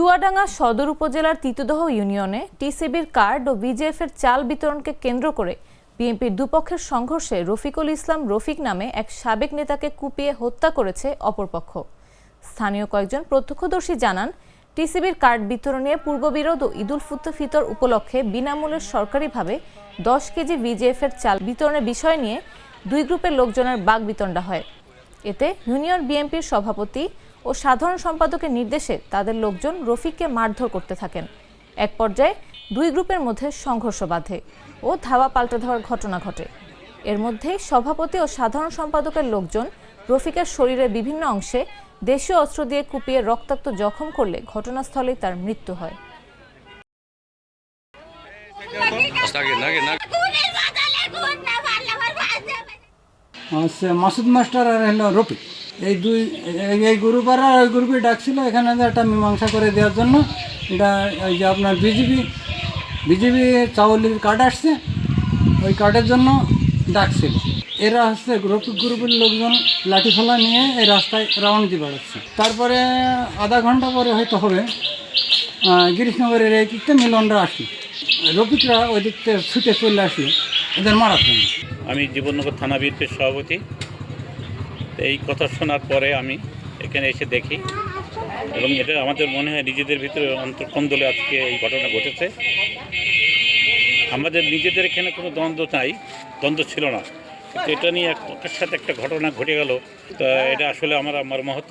চুয়াডাঙ্গা সদর উপজেলার তিতুদহ ইউনিয়নে টিসিবির কার্ড ও বিজিএফের চাল বিতরণকে কেন্দ্র করে বিএনপির দুপক্ষের সংঘর্ষে রফিকুল ইসলাম রফিক নামে এক সাবেক নেতাকে কুপিয়ে হত্যা করেছে অপরপক্ষ। স্থানীয় কয়েকজন প্রত্যক্ষদর্শী জানান, টিসিবির কার্ড বিতরণে পূর্ববিরোধ ও ঈদুল ফিতর উপলক্ষে বিনামূল্যে সরকারিভাবে 10 কেজি বিজিএফের চাল বিতরণের বিষয় নিয়ে দুই গ্রুপের লোকজনের বাকবিতণ্ডা হয়। এতে ইউনিয়ন বিএনপির সভাপতি ও সাধারণ সম্পাদকের নির্দেশে তাদের লোকজন রফিককে মারধর করতে থাকেন। এক পর্যায়ে দুই গ্রুপের মধ্যে সংঘর্ষ বাধে ও ধাওয়া পাল্টা ধাওয়ার ঘটনা ঘটে। এর মধ্যেই সভাপতি ও সাধারণ সম্পাদকের লোকজন রফিকের শরীরের বিভিন্ন অংশে দেশীয় অস্ত্র দিয়ে কুপিয়ে রক্তাক্ত জখম করলে ঘটনাস্থলেই তার মৃত্যু হয়। মাসুদ মাস্টার আর হলো রফিক, এই গ্রুপ আর ওই গ্রুপে ডাকছিল এখানে একটা মীমাংসা করে দেওয়ার জন্য। এটা ওই যে আপনার বিজেপি চাউলের কার্ড আসছে, ওই কার্ডের জন্য ডাকছিল। এরা হচ্ছে রফিক গ্রুপের লোকজন লাঠি ফেলা নিয়ে এই রাস্তায় রাউন্ড দিয়ে বেড়াচ্ছে। তারপরে আধা ঘন্টা পরে হয়তো হবে গিরিশনগরের এই দিকতে মিলনরা আসি, রফিকরা ওই দিকতে ছুটে চলে আসি এদের মারার জন্য। আমি জীবননগর থানা বিএনপির সভাপতি। এই কথা শোনার পরে আমি এখানে এসে দেখি এবং এটা আমাদের মনে হয় নিজেদের ভিতরে অন্তর্কন্দলে আজকে এই ঘটনা ঘটেছে। আমাদের নিজেদের এখানে কোনো দ্বন্দ্ব ছিল না, কিন্তু এটা নিয়ে এক পক্ষের সাথে একটা ঘটনা ঘটে গেল। তা এটা আসলে আমার মর্মাহত।